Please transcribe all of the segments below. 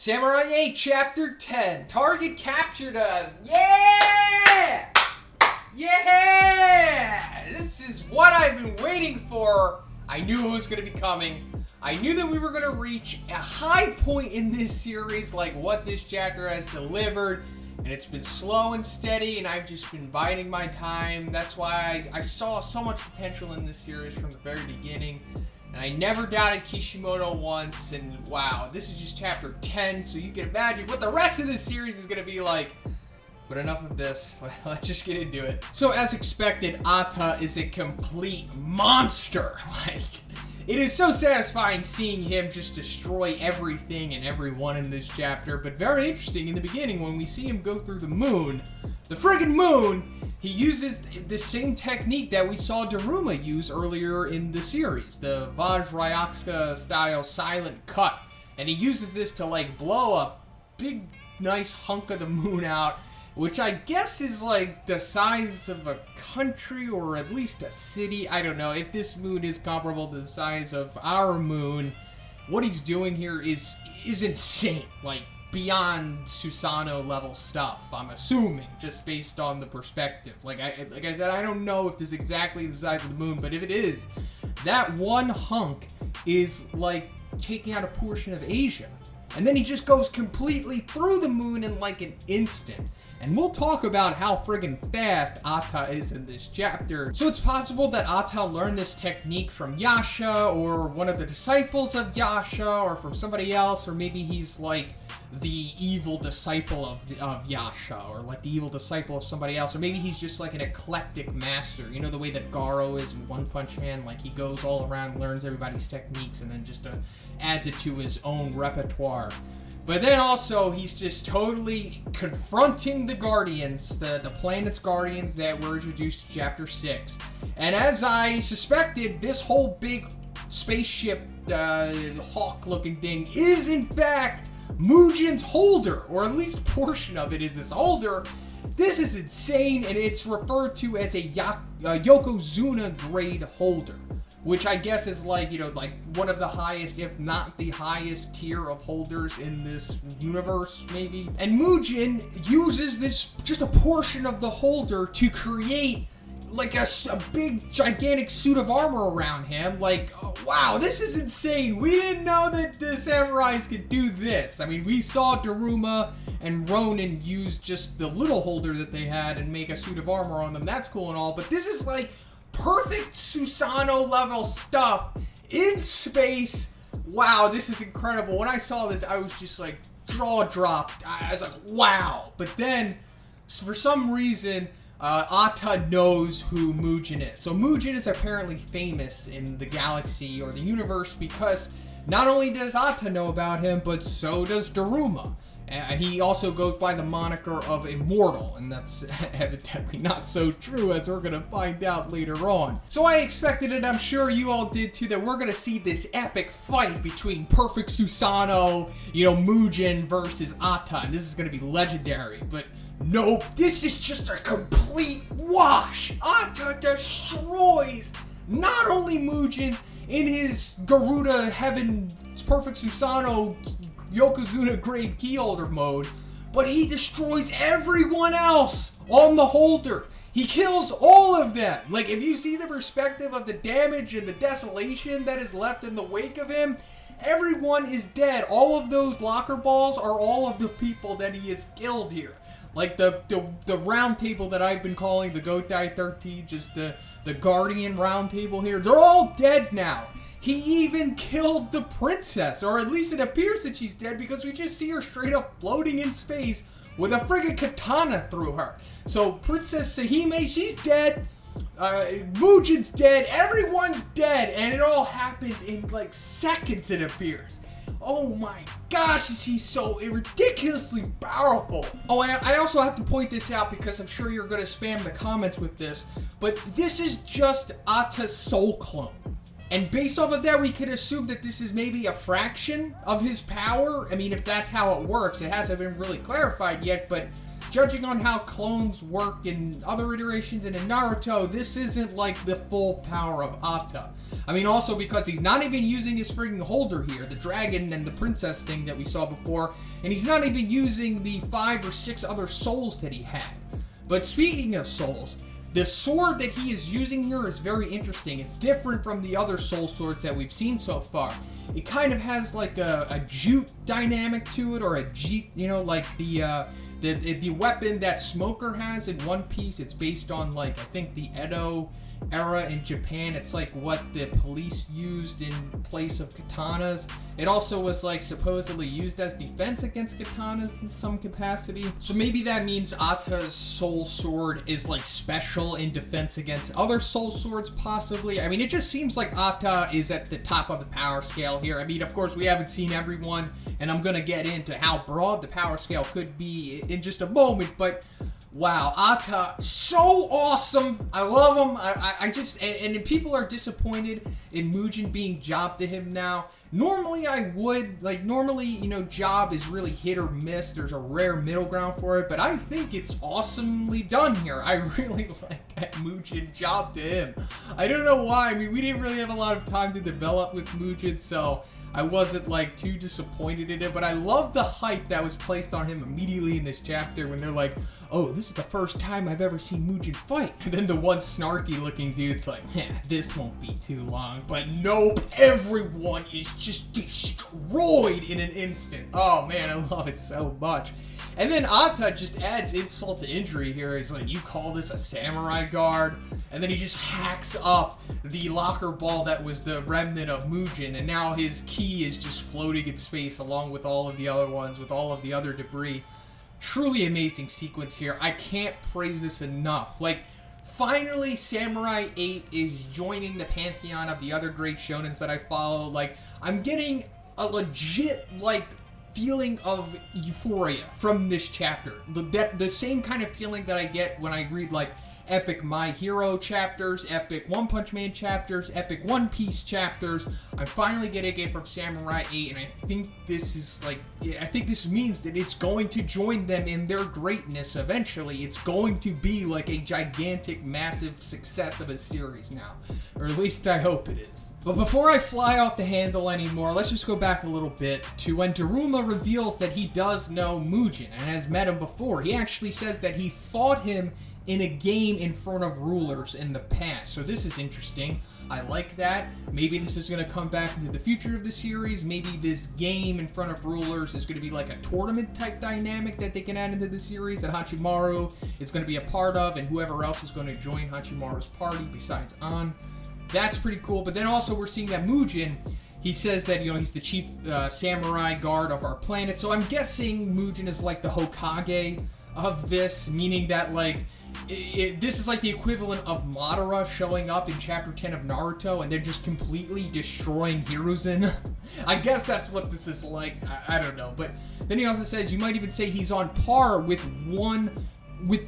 Samurai 8, Chapter 10. Target captured us. Yeah! Yeah! This is what I've been waiting for. I knew it was going to be coming. I knew that we were going to reach a high point in this series, like what this chapter has delivered. And it's been slow and steady, and I've just been biding my time. That's why I saw so much potential in this series from the very beginning. And I never doubted Kishimoto once, and wow, this is just chapter 10, so you can imagine what the rest of this series is going to be like. But enough of this, let's just get into it. So as expected, Atta is a complete monster. It is so satisfying seeing him just destroy everything and everyone in this chapter, but very interesting in the beginning when we see him go through the moon. The friggin' moon! He uses the same technique that we saw Daruma use earlier in the series, the Vajrayaksa style silent cut. And he uses this to like blow a big nice hunk of the moon out, which I guess is like the size of a country or at least a city. I don't know if this moon is comparable to the size of our moon. What he's doing here is insane, like beyond Susanoo level stuff, I'm assuming, just based on the perspective. Like I said, I don't know if this is exactly the size of the moon, but if it is, that one hunk is like taking out a portion of Asia. And then he just goes completely through the moon in like an instant. And we'll talk about how friggin' fast Atta is in this chapter. So it's possible that Atta learned this technique from Yasha, or one of the disciples of Yasha, or from somebody else, or maybe he's like the evil disciple of Yasha, or like the evil disciple of somebody else, or maybe he's just like an eclectic master. You know the way that Garo is in One Punch Man, like he goes all around, learns everybody's techniques, and then just adds it to his own repertoire. But then also, he's just totally confronting the Guardians, the planet's Guardians that were introduced in Chapter 6. And as I suspected, this whole big spaceship, hawk-looking thing is in fact Mujin's holder, or at least a portion of it is his holder. This is insane, and it's referred to as a Yokozuna grade holder, which I guess is like, you know, like one of the highest, if not the highest tier of holders in this universe, maybe. And Mujin uses this, just a portion of the holder, to create like a big, gigantic suit of armor around him. Like, oh, wow, this is insane. We didn't know that the samurais could do this. I mean, we saw Daruma and Ronin use just the little holder that they had and make a suit of armor on them. That's cool and all, but this is like perfect Susanoo level stuff in space. Wow, this is incredible. When I saw this, I was just like jaw dropped. I was like, wow. But then, for some reason, Atta knows who Mujin is. So Mujin is apparently famous in the galaxy or the universe because not only does Atta know about him, but so does Daruma. And he also goes by the moniker of Immortal, and that's evidently not so true, as we're going to find out later on. So I expected it, I'm sure you all did too, that we're going to see this epic fight between Perfect Susanoo, you know, Mujin versus Atta, and this is going to be legendary. But nope, this is just a complete wash. Atta destroys not only Mujin in his Garuda Heaven Perfect Susanoo Yokozuna grade keyholder mode, but he destroys everyone else on the holder. He kills all of them. Like, if you see the perspective of the damage and the desolation that is left in the wake of him, everyone is dead. All of those locker balls are all of the people that he has killed here. Like the round table that I've been calling the Gotai 13, just the Guardian round table here, they're all dead now. He even killed the princess, or at least it appears that she's dead because we just see her straight up floating in space with a friggin' katana through her. So Princess Sahime, she's dead. Mujin's dead. Everyone's dead, and it all happened in like seconds, it appears. Oh my gosh, is he so ridiculously powerful. Oh, and I also have to point this out because I'm sure you're going to spam the comments with this, but this is just Atta's soul clone. And based off of that, we could assume that this is maybe a fraction of his power. I mean, if that's how it works, it hasn't been really clarified yet, but judging on how clones work in other iterations and in Naruto, this isn't like the full power of Atta. I mean, also because he's not even using his freaking holder here, the dragon and the princess thing that we saw before, and he's not even using the 5 or 6 other souls that he had. But speaking of souls, the sword that he is using here is very interesting. It's different from the other soul swords that we've seen so far. It kind of has like a jute dynamic to it, or a jeet, you know, like the weapon that Smoker has in One Piece. It's based on, like, I think the Edo era in Japan. It's like what the police used in place of katanas. It also was like supposedly used as defense against katanas in some capacity. So maybe that means Atta's soul sword is like special in defense against other soul swords, possibly. I mean, it just seems like Atta is at the top of the power scale here. I mean, of course, we haven't seen everyone, and I'm gonna get into how broad the power scale could be in just a moment, but wow, Atta, so awesome. I love him. I just, and people are disappointed in Mugen being jobbed to him now. Normally I would, like, normally, you know, job is really hit or miss. There's a rare middle ground for it, but I think it's awesomely done here. I really like that Mugen job to him. I don't know why. I mean, we didn't really have a lot of time to develop with Mugen, so I wasn't, like, too disappointed in it, but I love the hype that was placed on him immediately in this chapter when they're like, oh, this is the first time I've ever seen Mugen fight. And then the one snarky looking dude's like, this won't be too long. But nope, everyone is just destroyed in an instant. Oh man, I love it so much. And then Atta just adds insult to injury here. He's like, you call this a samurai guard? And then he just hacks up the locker ball that was the remnant of Mugen, and now his key is just floating in space along with all of the other ones, with all of the other debris. Truly amazing sequence here. I can't praise this enough. Like, finally, Samurai 8 is joining the pantheon of the other great shonens that I follow. Like, I'm getting a legit, like, feeling of euphoria from this chapter. The same kind of feeling that I get when I read, like, epic My Hero chapters, epic One Punch Man chapters, epic One Piece chapters. I'm finally getting it from Samurai 8, and I think this is like, I think this means that it's going to join them in their greatness eventually. It's going to be like a gigantic, massive success of a series now. Or at least I hope it is. But before I fly off the handle anymore, let's just go back a little bit to when Daruma reveals that he does know Mugen and has met him before. He actually says that he fought him in a game in front of rulers in the past. So this is interesting. I like that. Maybe this is going to come back into the future of the series. Maybe this game in front of rulers is going to be like a tournament type dynamic that they can add into the series that Hachimaru is going to be a part of, and whoever else is going to join Hachimaru's party besides An. That's pretty cool. But then also we're seeing that Mugen, he says that, you know, he's the chief samurai guard of our planet. So I'm guessing Mugen is like the Hokage of this, meaning that, like, this is like the equivalent of Madara showing up in Chapter 10 of Naruto and then just completely destroying Hiruzen. I guess that's what this is like. I don't know. But then he also says you might even say he's on par with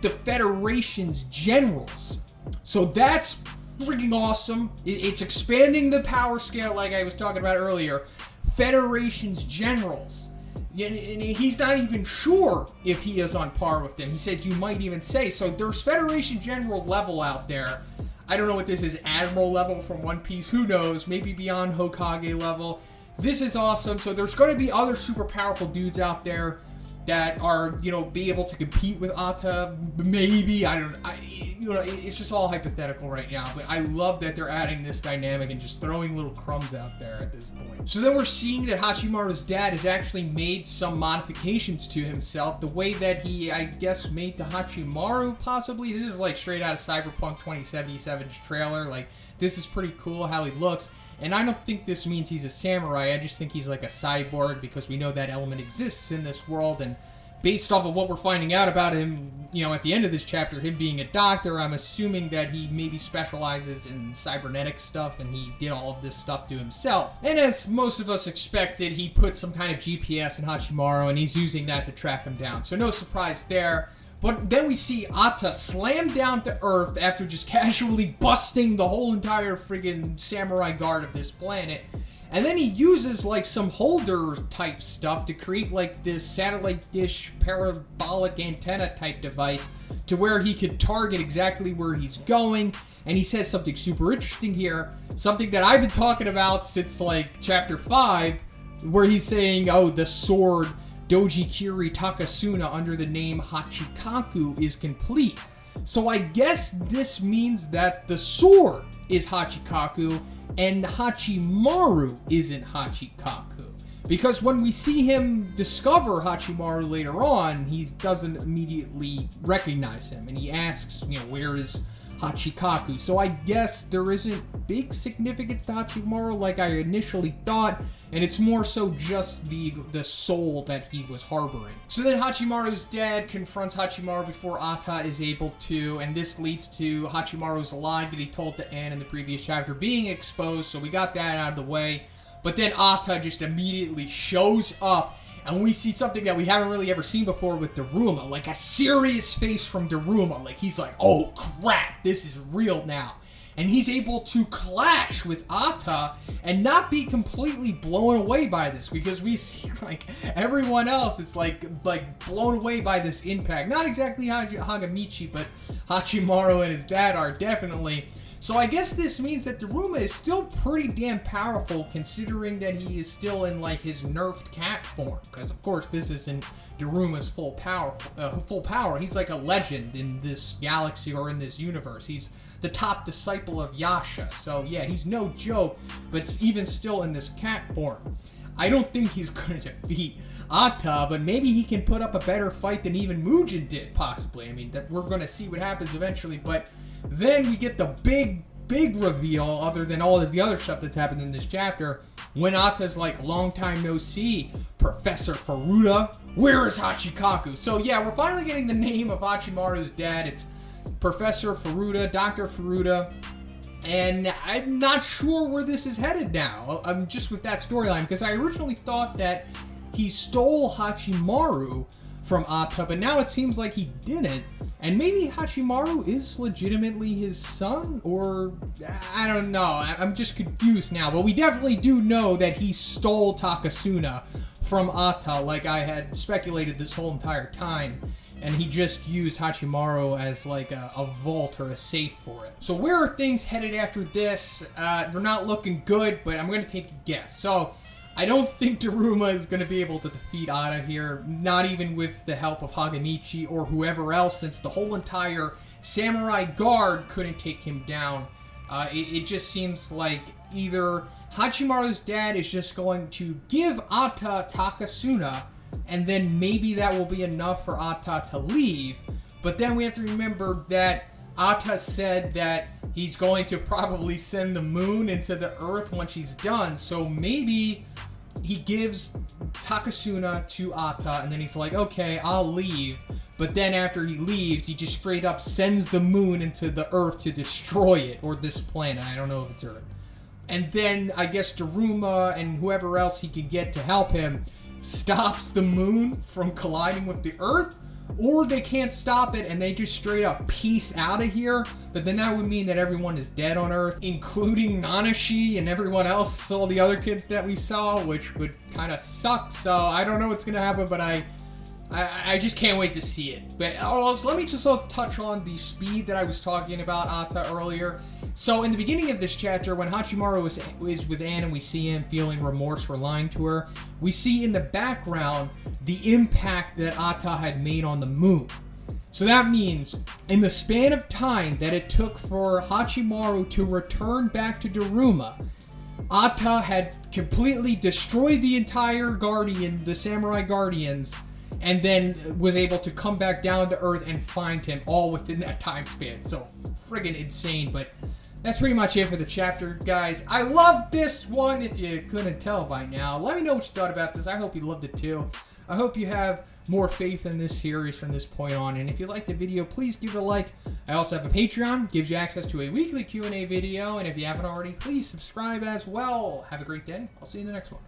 the Federation's generals. So that's freaking awesome. It's expanding the power scale like I was talking about earlier. Federation's generals. And he's not even sure if he is on par with them. He said you might even say. So there's Federation General level out there. I don't know what this is, Admiral level from One Piece. Who knows? Maybe beyond Hokage level. This is awesome. So there's going to be other super powerful dudes out there that are, you know, be able to compete with Atta. Maybe. I don't know. You know, it's just all hypothetical right now. But I love that they're adding this dynamic and just throwing little crumbs out there at this point. So then we're seeing that Hachimaru's dad has actually made some modifications to himself. The way that he, I guess, made to Hachimaru, possibly. This is like straight out of Cyberpunk 2077's trailer. Like, this is pretty cool how he looks. And I don't think this means he's a samurai. I just think he's like a cyborg because we know that element exists in this world. And based off of what we're finding out about him, you know, at the end of this chapter, him being a doctor, I'm assuming that he maybe specializes in cybernetic stuff and he did all of this stuff to himself. And as most of us expected, he put some kind of GPS in Hachimaru and he's using that to track him down. So no surprise there. But then we see Atta slam down to Earth after just casually busting the whole entire friggin' samurai guard of this planet. And then he uses like some holder type stuff to create like this satellite dish parabolic antenna type device to where he could target exactly where he's going. And he says something super interesting here, something that I've been talking about since like chapter 5, where he's saying, oh, the sword Dojikiri Takasuna under the name Hachikaku is complete. So I guess this means that the sword is Hachikaku and Hachimaru isn't Hachikaku. Because when we see him discover Hachimaru later on, he doesn't immediately recognize him. And he asks, where is Hachikaku? So I guess there isn't big significance to Hachimaru like I initially thought, and it's more so just the soul that he was harboring. So then Hachimaru's dad confronts Hachimaru before Ata is able to, and this leads to Hachimaru's lie that he told to Anne in the previous chapter being exposed, so we got that out of the way. But then Ata just immediately shows up, and we see something that we haven't really ever seen before with Daruma, like a serious face from Daruma. Like, he's like, oh crap, this is real now. And he's able to clash with Ata and not be completely blown away by this, because we see like everyone else is like blown away by this impact. Not exactly Hagamichi, but Hachimaru and his dad are definitely. So I guess this means that Daruma is still pretty damn powerful, considering that he is still in like his nerfed cat form. Because of course this isn't Daruma's full power. He's like a legend in this galaxy or in this universe. He's the top disciple of Yasha. So yeah, he's no joke, but even still in this cat form. I don't think he's going to defeat Ata, but maybe he can put up a better fight than even Mujin did, possibly. I mean, that we're going to see what happens eventually, but then we get the big reveal, other than all of the other stuff that's happened in this chapter, when Ata's like, long time no see, Professor Furuta, where is Hachikaku? So yeah, we're finally getting the name of Hachimaru's dad. It's Professor Furuta, Dr. Furuta, and I'm not sure where this is headed now. I'm just with that storyline, because I originally thought that he stole Hachimaru from Ata, but now it seems like he didn't. And maybe Hachimaru is legitimately his son, or I don't know. I'm just confused now. But we definitely do know that he stole Takasuna from Ata, like I had speculated this whole entire time. And he just used Hachimaru as like a vault or a safe for it. So where are things headed after this? They're not looking good, but I'm going to take a guess. So I don't think Daruma is going to be able to defeat Ata here, not even with the help of Hagamichi or whoever else, since the whole entire Samurai Guard couldn't take him down. It just seems like either Hachimaru's dad is just going to give Ata Takasuna, and then maybe that will be enough for Ata to leave. But then we have to remember that Ata said that he's going to probably send the moon into the earth when she's done. So maybe he gives Takasuna to Ata, and then he's like, okay, I'll leave. But then after he leaves, he just straight up sends the moon into the earth to destroy it, or this planet. I don't know if it's Earth. And then I guess Daruma and whoever else he can get to help him stops the moon from colliding with the earth, or they can't stop it and they just straight up peace out of here. But then that would mean that everyone is dead on Earth, including Nanashi and everyone else, all the other kids that we saw, which would kind of suck. So I don't know what's gonna happen, but I just can't wait to see it. But also, let me just touch on the speed that I was talking about Ata earlier. So in the beginning of this chapter, when Hachimaru is with Anne and we see him feeling remorse for lying to her, we see in the background the impact that Ata had made on the moon. So that means in the span of time that it took for Hachimaru to return back to Daruma, Ata had completely destroyed the entire Guardian, the Samurai Guardians, and then was able to come back down to Earth and find him all within that time span. So friggin' insane, but that's pretty much it for the chapter, guys. I loved this one, if you couldn't tell by now. Let me know what you thought about this. I hope you loved it too. I hope you have more faith in this series from this point on. And if you liked the video, please give it a like. I also have a Patreon. Gives you access to a weekly Q&A video. And if you haven't already, please subscribe as well. Have a great day. I'll see you in the next one.